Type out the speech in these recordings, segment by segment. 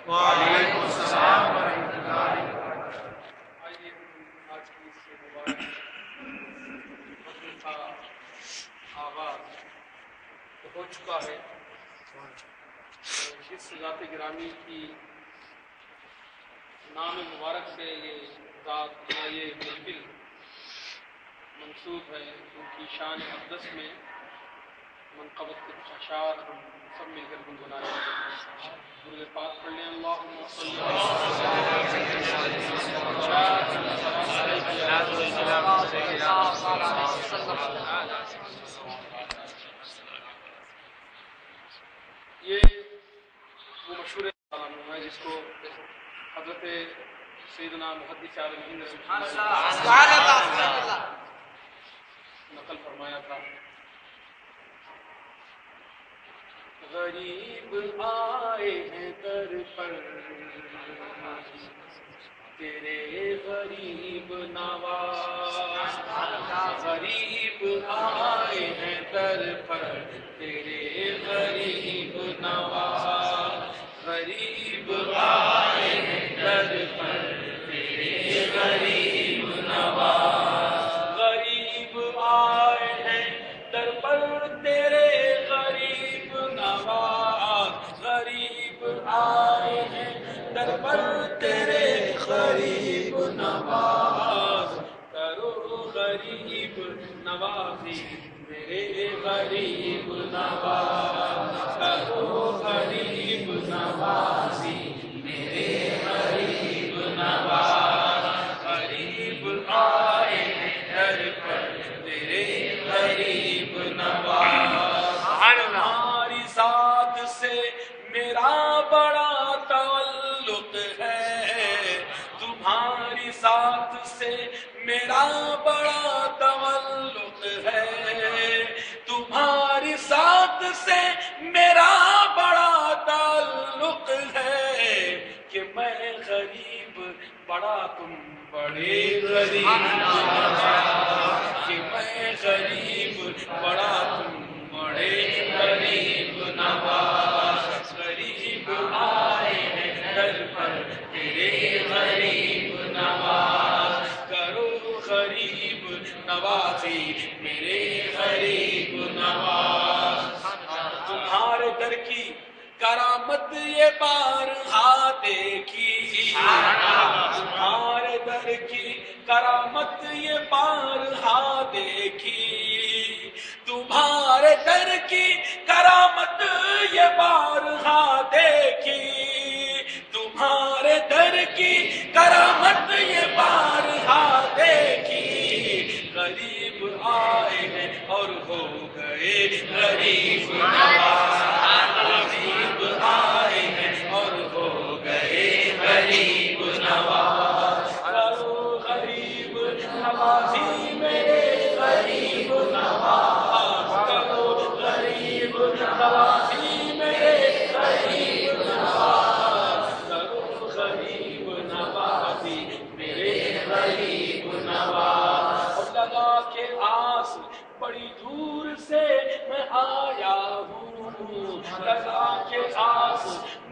وعلیکم السلام ورحمۃ اللہ وبرکاتہ۔ آئیے آج کی اس مبارک کا آغاز ہو چکا ہے۔ اس ذات گرامی کی نام مبارک سے یہ ذات یہ محفل منسوب ہے، ان کی شان اقدس میں منقبت کے کچھ اشعار ہم سب مل کر گنگنائیں گے۔ درود پاک پڑھ لیں۔ اللہم صلی یہ وہ مشہور ہے جس کو حضرت سیدنا محدث عالم ہند نقل فرمایا تھا۔ غریب آئے ہیں در پر تیرے غریب نواز، غریب آئے ہیں در پر تیرے غریب نواز، غریب آئے ہیں در پر تیرے غریب نواز، غریب آئے ہیں در پر تیرے غریب نواز، غریب آئے ہیں در پر تیرے غریب نواز، کرو غریب نوازی میرے غریب نواز، کرو غریب نوازی میرے غریب نواز، غریب آئے ہیں در پر تیرے غریب نواز، ہماری ذات سے میرا بڑا تعلق ہے، تمہاری ذات سے میرا بڑا تعلق ہے، تمہاری ذات سے میرا بڑا تعلق ہے، کہ میں غریب بڑا تم بڑے غریب، کہ میں غریب بڑا تم بڑے غریب نواز، غریب آئے ہیں در پر تیرے غریب نواز، کرو غریب نوازی میرے غریب نواز، تمہارے در کی کرامت یہ بارہا دیکھی، تمہارے در کی کرامت یہ بارہا دیکھی، تمہارے در کی کرامت یہ بارہا دیکھی، تمہارے در کی کرامت یہ بارہا دیکھی، غریب آئے ہیں اور ہو گئے غریب نواز، غریب آئے ہیں اور ہو گئے غریب نواز، کرو غریب نوازی میرے غریب نواز، کرو غریب نوازی میرے غریب نواز، کرو غریب نوازی میرے غریب نواز، اور لگا کے آس بڑی دور سے میں آیا ہوں، لگا کے آس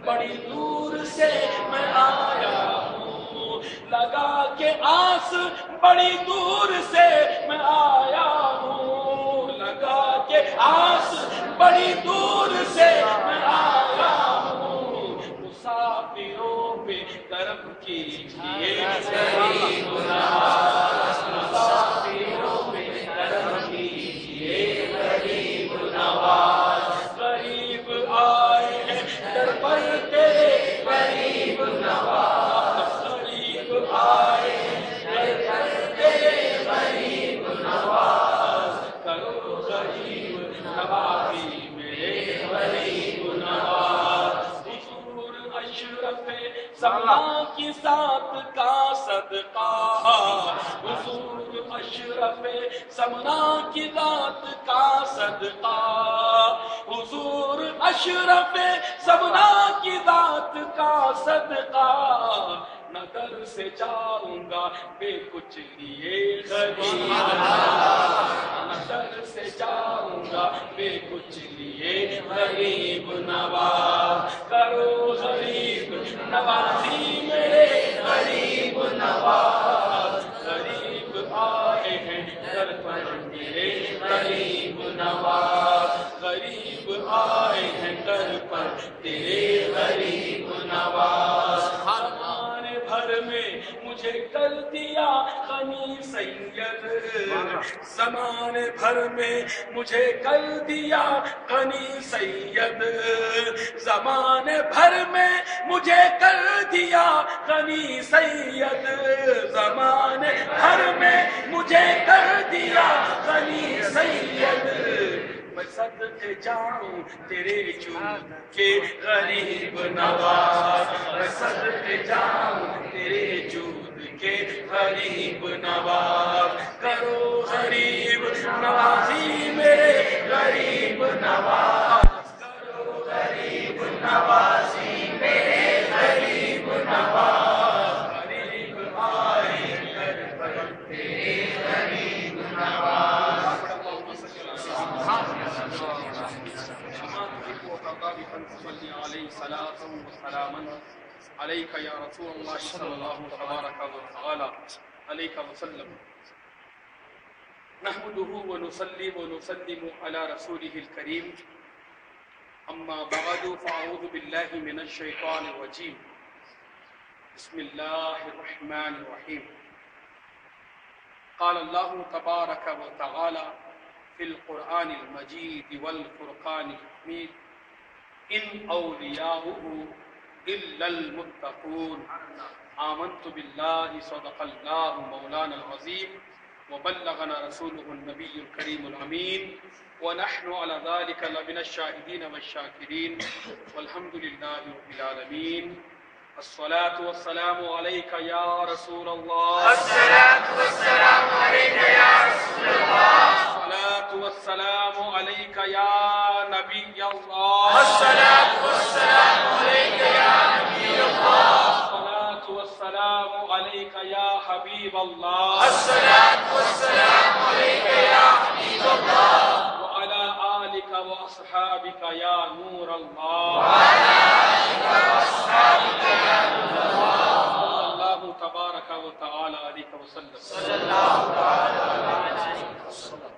بڑی دور سے میں آیا ہوں، لگا کے آس بڑی دور سے میں آیا ہوں، لگا کے آس بڑی دور سے میں آیا ہوں، مسافروں پہ کرم کیجیے غریب نواز، مسافروں پہ کرم کیجیے غریب نواز، غریب آئے ہیں در پر تیرے غریب نواز، غریب آئے ہیں در پر تیرے غریب نواز، کرو غریب نوازی میرے غریب نواز، حضور اشرف سما کی ذات کا صدقہ، حضور اشرف سمنا کی ذات کا صدقہ، حضور اشرف سمنا کی ذات کا صدقہ، نہ در سے جاؤں گا بے کچھ لیے غریب نواز، نہ در سے جاؤں گا بے کچھ لیے غریب نواز، کرو غریب نوازی میرے غریب نواز، غریب آئے ہیں در پر میرے غریب نواز، غریب آئے ہیں در پر تیرے غریب نواز، زمانے بھر میں مجھے کر دیا غنی سید، زمانے بھر میں مجھے کر دیا غنی سید، زمانے بھر میں مجھے کر دیا غنی سید، زمانے بھر میں مجھے کر دیا غنی سید، میں صدقے جاؤں تیرے جود کے غریب نواز، میں صدقے جاؤں تیرے جود کے غریب نواز، کرو غریب نوازی میرے غریب نواز، کرو غریب نوازی میرے غریب نواز، غریب آئے در پر تیرے غریب نواز، صلی علیہ صلاۃ و سلام علیک یا رسول اللہ صلی اللہ تبارک و تعالی علیہ وسلم، نحمده ونصلي ونسلم على رسوله الكريم، اما بعد فاعوذ بالله من الشیطان الرجیم، بسم اللہ الرحمن الرحیم، قال اللہ تبارک و تعالی فی القرآن المجید والفرقان الحمید، ان اولیاؤہ الا المتقون، آمنت باللہ صدق اللہ مولانا العظیم وبلغنا رسوله النبی الکریم الامین، ونحن على ذلك لمن الشاہدین والشاکرین، والحمد للہ رب العالمین، الصلاة والسلام علیک یا رسول اللہ، الصلاة والسلام عليك يا رسول الله، الصلاة والسلام علیک یا نبی اللہ، الصلاة والسلام عليك يا نبي الله، الصلاة والسلام علیک یا حبیب اللہ، الصلاة والسلام عليك يا حبيب الله، وعلى آلك وأصحابك يا نور الله، وعلى آلك وأصحابك يا نور الله، صلى الله تبارك وتعالى عليك وسلم، صلى الله تعالى عليه وسلم۔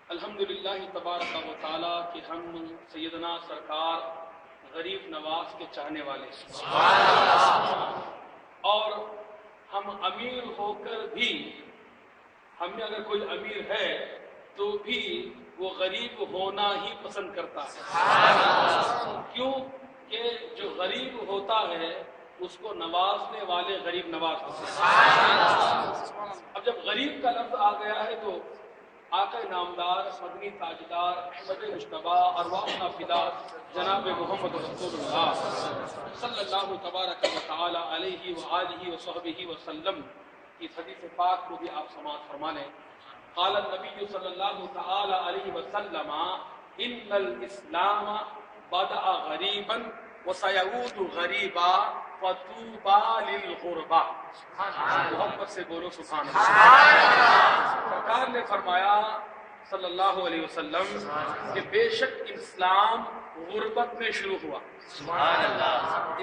الحمدللہ تبارک و تعالیٰ کہ ہم سیدنا سرکار غریب نواز کے چاہنے والے ہیں، اور ہم امیر ہو کر بھی، ہم میں اگر کوئی امیر ہے تو بھی وہ غریب ہونا ہی پسند کرتا ہے، کیوں کہ جو غریب ہوتا ہے اس کو نوازنے والے غریب نواز ہوتے ہیں۔ اب جب غریب کا لفظ آ گیا ہے تو آقا نامدار، مدنی تاجدار، احمد مجتبیٰ، ارواحنا فدا جناب محمد رسول اللہ صلی اللہ تبارک و تعالی علیہ وآلہ وصحبہ وسلم کی حدیث پاک کو بھی آپ سماعت فرما لیں۔ قال النبی صلی اللہ تعالی علیہ وسلم ان الاسلام بدأ غریبا وسيعود غریبا فطوبى للغربا، محبت سے بولو سبحان اللہ۔ سرکار نے فرمایا صلی اللہ علیہ وسلم کہ بے شک اسلام غربت میں شروع ہوا،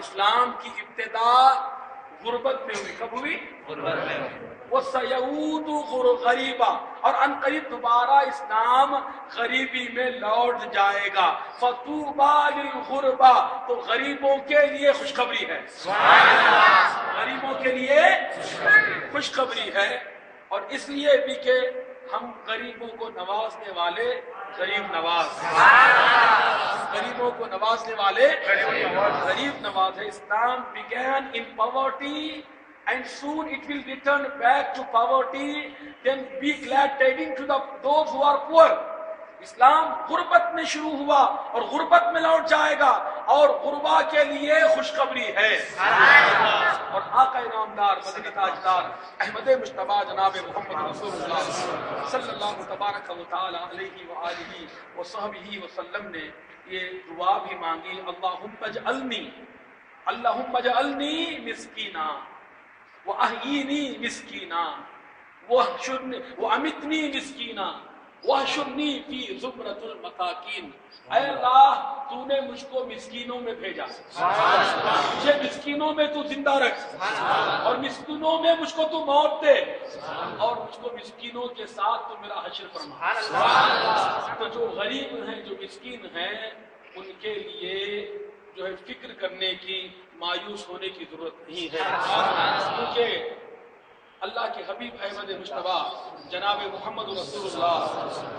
اسلام کی ابتدا غربت میں ہوئی، کب ہوئی؟ غربت میں ہوئی، وَسَيَعُودُ غریبا، اور ان قریب دوبارہ اسلام غریبی میں لوٹ جائے گا، فَطُوبَى لِلْغُرْبَى، تو غریبوں کے لیے خوشخبری ہے، غریبوں کے لیے خوشخبری ہے، اور اس لیے بھی کہ ہم غریبوں کو نوازنے والے غریب نواز، غریبوں کو نوازنے والے غریب نواز ہے۔ اسلام began in poverty and soon it will return back to poverty, then be glad tidings to those who are poor۔ اسلام غربت میں شروع ہوا اور غربت میں لوٹ جائے گا، اور غربا کے لیے خوشخبری ہے۔ اور آقا نامدار، مدنی تاجدار، احمد مجتبیٰ جناب محمد رسول اللہ صلی اللہ تبارک و تعالی علیہ وآلہ وصحبہ وسلم نے یہ دعا بھی مانگی، اللہم اجعلنی مسکینا وأحیینی مسکینا وأمتنی مسکینا وَحْشُرْنِي فِي زُمْرَةِ الْمَسَاكِينَ، اے اللہ تو نے مجھ کو مسکینوں میں بھیجا، مجھے مسکینوں میں تو زندہ رکھ، اور مسکینوں میں مجھ کو تو موت دے، اور مجھ کو مسکینوں کے ساتھ تو میرا حشر فرما۔ تو جو غریب ہیں، جو مسکین ہیں، ان کے لیے جو ہے فکر کرنے کی، مایوس ہونے کی ضرورت نہیں ہے، کیونکہ اللہ کے حبیب احمد مجتبیٰ جناب محمد رسول اللہ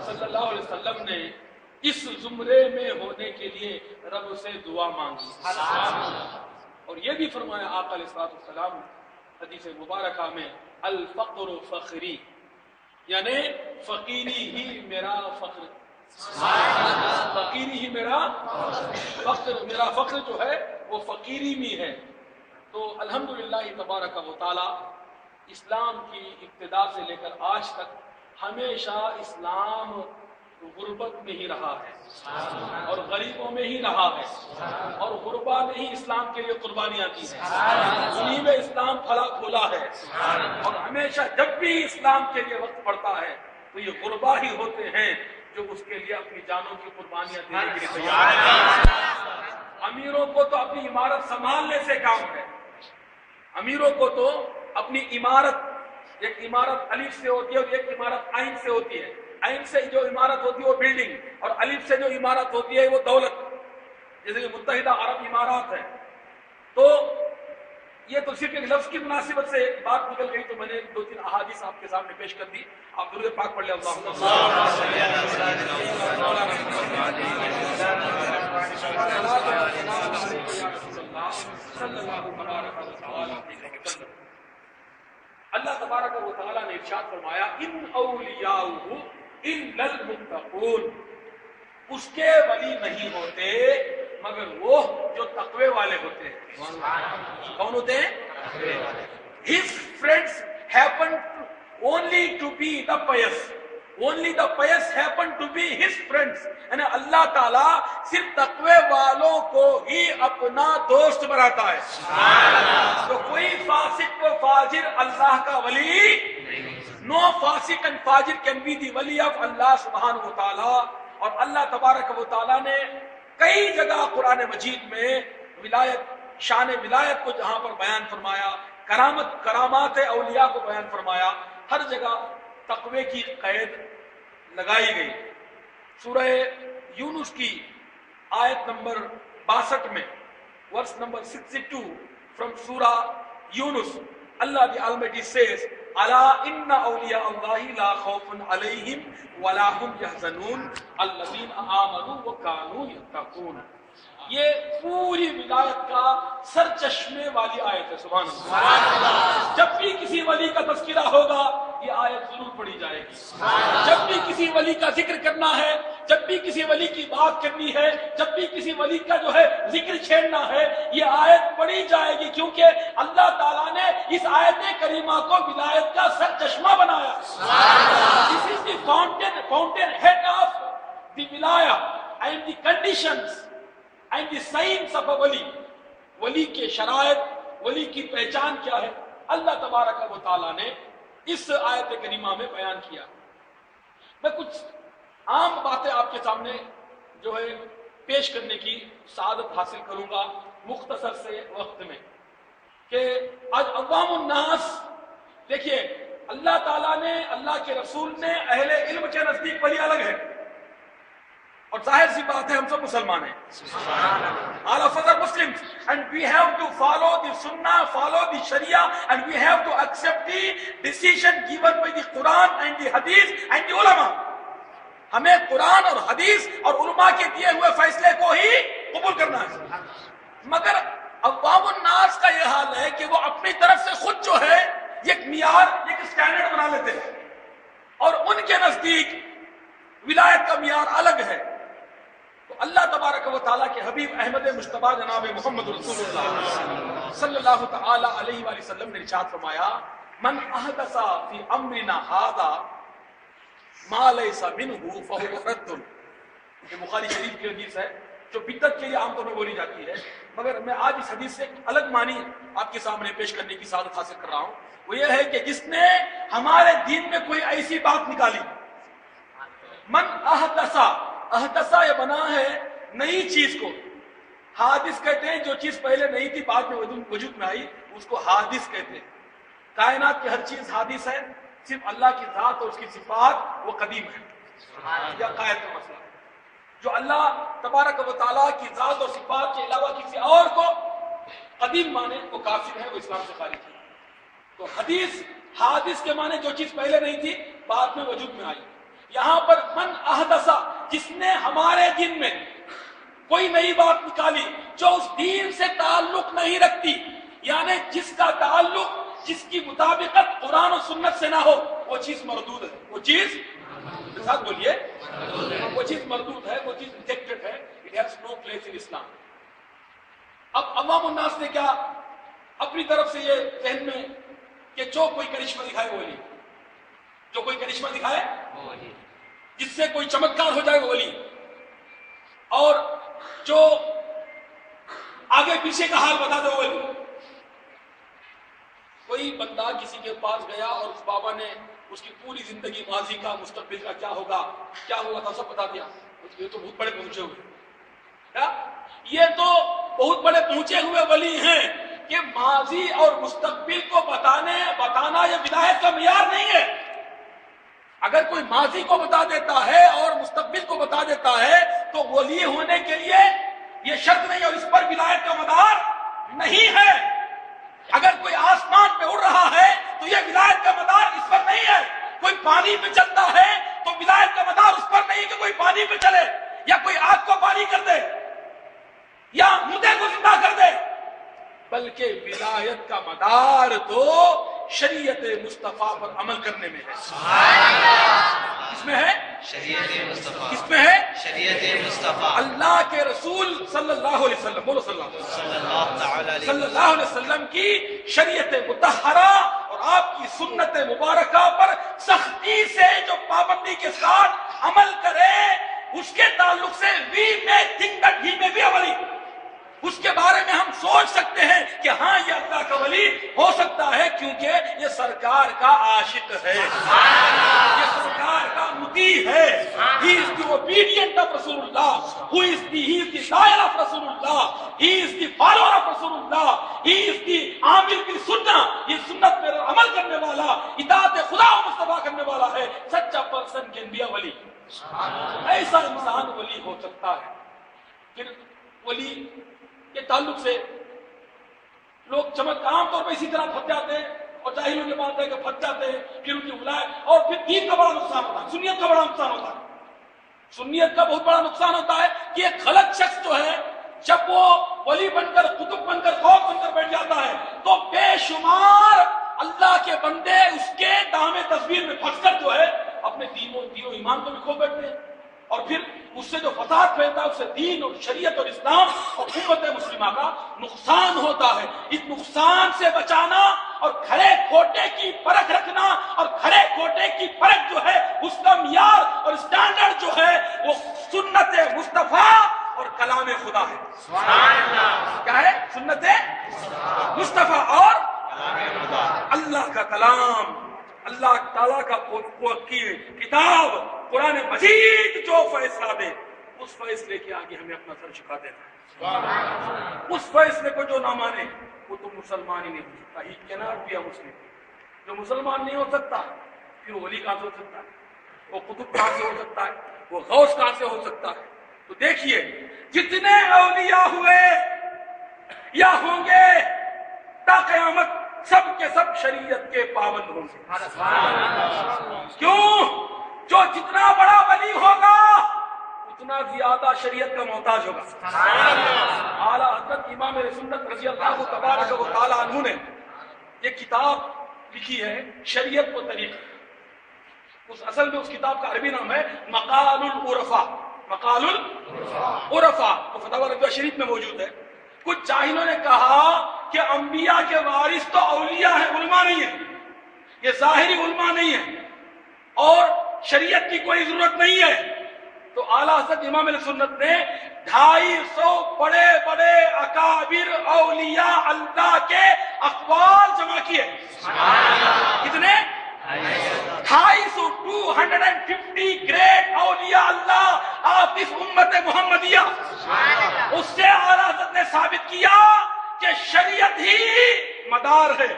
صلی اللہ علیہ وسلم نے اس زمرے میں ہونے کے لیے رب سے دعا مانگی، اور یہ بھی فرمایا آقا علیہ الصلوۃ والسلام حدیث مبارکہ میں، الفقر فخری، یعنی فقیری ہی میرا فخر، فقیری ہی میرا فخر، میرا فخر جو ہے وہ فقیری میں ہے۔ تو الحمدللہ تبارک و تعالی اسلام کی ابتدا سے لے کر آج تک ہمیشہ اسلام غربت میں ہی رہا ہے، اور غریبوں میں ہی رہا ہے، اور غربا نے ہی اسلام کے لیے قربانیاں دی ہیں، انہی میں اسلام پھلا پھولا ہے، اور ہمیشہ جب بھی اسلام کے لیے وقت پڑتا ہے تو یہ غربا ہی ہوتے ہیں جو اس کے لیے اپنی جانوں کی قربانیاں دینے کے لیے تیار ہیں۔ امیروں کو تو اپنی عمارت سنبھالنے سے کام ہے، امیروں کو تو اپنی عمارت، ایک عمارت الف سے ہوتی ہے اور ایک عمارت عین سے ہوتی ہے، عین سے جو عمارت ہوتی ہے وہ بلڈنگ، اور الف سے جو عمارت ہوتی ہے وہ دولت، جیسے کہ متحدہ عرب امارات ہے۔ تو یہ تو صرف ایک لفظ کی مناسبت سے بات نکل گئی، تو میں نے 2-3 احادیث آپ کے سامنے پیش کر دی۔ آپ درود پاک پڑھ لیں، اللہم اللہ تبارک و تعالیٰ نے ارشاد فرمایا، ان اولیاؤہ الا المتقون، اس کے ولی نہیں ہوتے مگر وہ جو تقوی والے ہوتے ہیں۔ کون ہوتے ہیں؟ His friends happen only to be the pious. Only the pious happen to be his friends. یعنی اللہ تعالیٰ صرف تقوی والوں کو ہی اپنا دوست بناتا ہے، تو کوئی فاسق و فاجر اللہ کا ولی، no فاسق and فاجر can be the wali of اللہ سبحانہ و تعالیٰ۔ اور اللہ تبارک و تعالیٰ نے کئی جگہ قرآن مجید میں ولایت، شان ولایت کو جہاں پر بیان فرمایا، کرامات اولیاء کو بیان فرمایا، ہر جگہ تقوی کی قید لگائی گئی۔ سورہ یونس کی آیت نمبر 62 میں، ورس نمبر 62 from سورہ یونس، اللہ the Almighty says، الا ان اولیاء اللہ لا خوف علیہم ولا هم يحزنون الذین آمنوا وکانوا یتقون۔ یہ پوری ولایت کا سرچشمے والی آیت ہے، سبحان اللہ۔ جب بھی کسی ولی کا تذکرہ ہوگا یہ آیت ضرور پڑھی جائے گی، جب بھی کسی ولی کا ذکر کرنا ہے، جب بھی کسی ولی کی بات کرنی ہے، جب بھی کسی ولی کا جو ہے ذکر چھیڑنا ہے، یہ آیت پڑھی جائے گی، کیونکہ اللہ تعالیٰ نے اس آیت کریمہ کو ولایت کا سرچشمہ بنایا۔ This is the fountain head of the wilaya and the conditions and the signs of a wali۔ ولی کے شرائط، ولی کی پہچان کیا ہے، اللہ تبارک و تعالیٰ نے اس آیت کریمہ میں بیان کیا۔ میں کچھ عام باتیں آپ کے سامنے جو ہے پیش کرنے کی سعادت حاصل کروں گا مختصر سے وقت میں، کہ آج عوام الناس دیکھیے، اللہ تعالیٰ نے، اللہ کے رسول نے اہل علم کے نزدیک ولی الگ ہے، اور ظاہر سی بات ہے ہم سب مسلمان ہیں، all of us are Muslims and we have to follow the Sunnah, follow the Sharia, and we have to accept the decision given by the Quran and the Hadith and the ulama۔ ہمیں قرآن اور حدیث اور علماء کے دیے ہوئے فیصلے کو ہی قبول کرنا ہے، مگر عوام الناس کا یہ حال ہے کہ وہ اپنی طرف سے خود جو ہے ایک معیار، ایک اسٹینڈرڈ بنا لیتے ہیں، اور ان کے نزدیک ولایت کا معیار الگ ہے۔ تو اللہ تبارک و تعالیٰ کے حبیب احمد مجتبیٰ جناب محمد رسول اللہ صلی اللہ تعالی علیہ وآلہ وسلم نے ارشاد فرمایا، من احدث فی امرنا ھذا ما لیس منہ فہو رد۔ یہ بخاری شریف کی حدیث ہے جو بدعت کے لیے عام طور پر بولی جاتی ہے، مگر میں آج اس حدیث سے الگ معنی آپ کے سامنے پیش کرنے کی سعادت حاصل کر رہا ہوں۔ وہ یہ ہے کہ جس نے ہمارے دین میں کوئی ایسی بات نکالی من احدثا، احدثا یہ بنا ہے نئی چیز کو، حادث کہتے ہیں جو چیز پہلے نہیں تھی بعد میں وجود میں آئی، اس کو حادث کہتے ہیں۔ کائنات کی ہر چیز حادث ہے، صرف اللہ کی ذات اور اس کی صفات وہ قدیم ہے، یا قائد کا مسئلہ ہے۔ جو اللہ تبارک و تعالیٰ کی ذات اور صفات کے علاوہ کسی اور کو قدیم مانے وہ کافر ہے، وہ اسلام سے خارج ہے۔ تو حدیث حادث کے معنی جو چیز پہلے نہیں تھی بعد میں وجود میں آئی۔ یہاں پر من احدثا، جس نے ہمارے دین میں کوئی نئی بات نکالی جو اس دین سے تعلق نہیں رکھتی، یعنی جس کا تعلق، جس کی مطابقت قرآن و سنت سے نہ ہو، وہ چیز مردود ہے، وہ چیز ساتھ بولیے، وہ چیز مردود ہے، وہ چیز ریجیکٹڈ ہے، it has no place in Islam. اب عوام الناس نے کیا اپنی طرف سے یہ ذہن میں کہ جو کوئی کرشمہ دکھائے وہ ولی، جو کوئی کرشمہ دکھائے جس سے کوئی چمتکار ہو جائے وہ ولی، اور جو آگے پیچھے کا حال بتا دے وہ ولی۔ کوئی بندہ کسی کے پاس گیا اور اس بابا نے اس کی پوری زندگی، ماضی کا، مستقبل کا، کیا ہوگا، کیا ہوا تھا، سب بتا دیا۔ یہ تو بہت بڑے پہنچے ہوئے، کیا یہ تو بہت بڑے پہنچے ہوئے ولی ہیں کہ ماضی اور مستقبل کو بتانا یہ ولایت کا معیار نہیں ہے۔ اگر کوئی ماضی کو بتا دیتا ہے اور مستقبل کو بتا دیتا ہے تو ولی ہونے کے لیے یہ شرط نہیں، اور اس پر ولایت کا مدار نہیں ہے۔ اگر کوئی آسمان پہ اڑ رہا ہے تو یہ ولایت کا مدار اس پر نہیں ہے۔ کوئی پانی پہ چلتا ہے تو ولایت کا مدار اس پر نہیں کہ کوئی پانی پہ چلے، یا کوئی آگ کو پانی کر دے، یا مردے کو زندہ کر دے، بلکہ ولایت کا مدار تو شریعت مصطفیٰ پر عمل کرنے میں ہے۔ کس میں ہے؟ شریعت مصطفیٰ۔ کس میں ہے؟ شریعت مصطفیٰ۔ اللہ کے رسول صلی اللہ علیہ وسلم، بولو صلی اللہ علیہ وسلم کی شریعت مطہرہ اور آپ کی سنت مبارکہ پر سختی سے جو پابندی کے ساتھ عمل کرے، اس کے تعلق سے we may think that he may be a wali، اس کے بارے میں ہم سوچ سکتے ہیں کہ ہاں یہ اللہ کا ولی ہو سکتا ہے، کیونکہ یہ سرکار کا عاشق ہے، یہ سرکار کا مطیع ہے۔ He is the obedient of Rasulullah, he is the loyal of Rasulullah, he is the follower of Rasulullah, he is the عامل کی سنہ، یہ سنت پر عمل کرنے والا، اطاعت خدا و مصطفیٰ کرنے والا ہے۔ سچا پرسن کین بی اے ولی، ایسا انسان ولی ہو سکتا ہے۔ پھر ولی کے تعلق سے لوگ عام طور پہ اسی طرح پھنس جاتے ہیں، اور جاہلوں کے بات ہے کہ پھنس جاتے ہیں، پھر ان کی ولایت، اور پھر دین کا بڑا نقصان ہوتا ہے، سنیت کا بڑا نقصان ہوتا ہے۔ سنیت کا بہت بڑا نقصان ہوتا ہے کہ ایک غلط شخص جو ہے جب وہ ولی بن کر، قطب بن کر، غوث بن کر بیٹھ جاتا ہے تو بے شمار اللہ کے بندے اس کے دام تصویر میں پھنس کر جو ہے اپنے دین و ایمان کو بھی کھو بیٹھتے ہیں، اور پھر اس سے جو فساد پھیلتا ہے اس سے دین اور شریعت اور اسلام اور امت مسلمہ کا نقصان ہوتا ہے۔ اس نقصان سے بچانا اور کھڑے کھوٹے کی پرکھ رکھنا، اور کھڑے کھوٹے کی پرکھ جو ہے اس کا معیار اور اسٹینڈرڈ جو ہے وہ سنت مصطفیٰ اور کلام خدا ہے۔ کیا ہے؟ سنت مصطفیٰ اور اللہ کا کلام، اللہ تعالیٰ کا کتاب قرآن مجید جو فیصلہ دے، اس فیصلے کے آگے ہمیں اپنا سر جھکا دینا ہے۔ اس فیصلے کو جو نہ مانے وہ تو مسلمان ہی نہیں ہو سکتا۔ ہی کیناٹ بی اے مسلم۔ جو مسلمان نہیں ہو سکتا پھر وہ ولی کہاں سے ہو سکتا ہے، وہ قطب کہاں سے ہو سکتا ہے، وہ غوث کہاں سے ہو سکتا ہے؟ تو دیکھیے جتنے اولیاء ہوئے یا ہوں گے تا قیامت، سب کے سب شریعت کے پابند ہوں گے۔ کیوں؟ جو جتنا بڑا ولی ہوگا اتنا زیادہ شریعت کا محتاج ہوگا۔ اعلیٰ حضرت امام سنت رضی اللہ تبارک و تعالی عنہ نے ایک کتاب لکھی ہے شریعت و طریقہ۔ اس اصل میں اس کتاب کا عربی نام ہے مقال العرفاء، مقال العرفاء، وہ فتاوی رضویہ شریف میں موجود ہے۔ کچھ جاہلوں نے کہا کہ انبیاء کے وارث تو اولیاء ہیں، علماء نہیں ہیں، یہ ظاہری علماء نہیں ہیں اور شریعت کی کوئی ضرورت نہیں ہے۔ تو اعلیٰ حضرت امام سنت نے 250 بڑے بڑے اکابر اولیاء اللہ کے اقوال جمع کیے۔ کتنے؟ 250 گریٹ اولیاء اللہ آپ اس امت محمدیہ، اس سے اعلیٰ حضرت نے ثابت کیا کہ شریعت ہی مدار ہے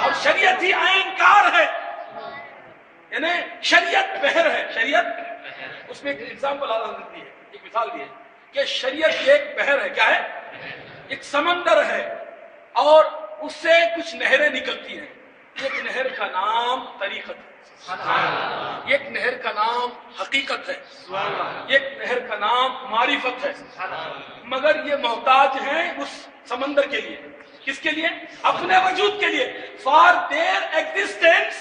اور شریعت ہی عین کار ہے، یعنی شریعت بحر ہے، شریعت اس میں ایک ایگزامپل اعلیٰ حضرت دی ہے، ایک مثال دی ہے کہ شریعت ایک بحر ہے، کیا ہے؟ ایک سمندر ہے اور اس سے کچھ نہریں نکلتی ہیں، ایک نہر کا نام طریقت ہے، ایک نہر کا نام حقیقت ہے، ایک نہر کا نام معرفت ہے، مگر یہ محتاج ہیں اس سمندر کے لیے، کس کے لیے؟ اپنے وجود کے لیے. For their existence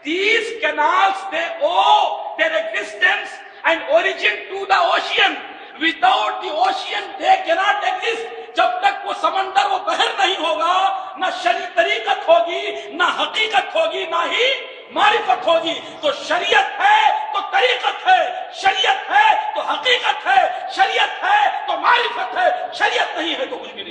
these canals they owe their existence and origin to the ocean. Without the ocean they cannot exist. جب تک وہ سمندر وہ بحر نہیں ہوگا نہ شرعی طریقت ہوگی، نہ حقیقت ہوگی، نہ ہی معرفت ہوگی. تو شریعت ہے تو طریقت ہے، شریعت ہے تو حقیقت ہے، شریعت ہے تو معرفت ہے، شریعت نہیں ہے تو کچھ بھی نہیں.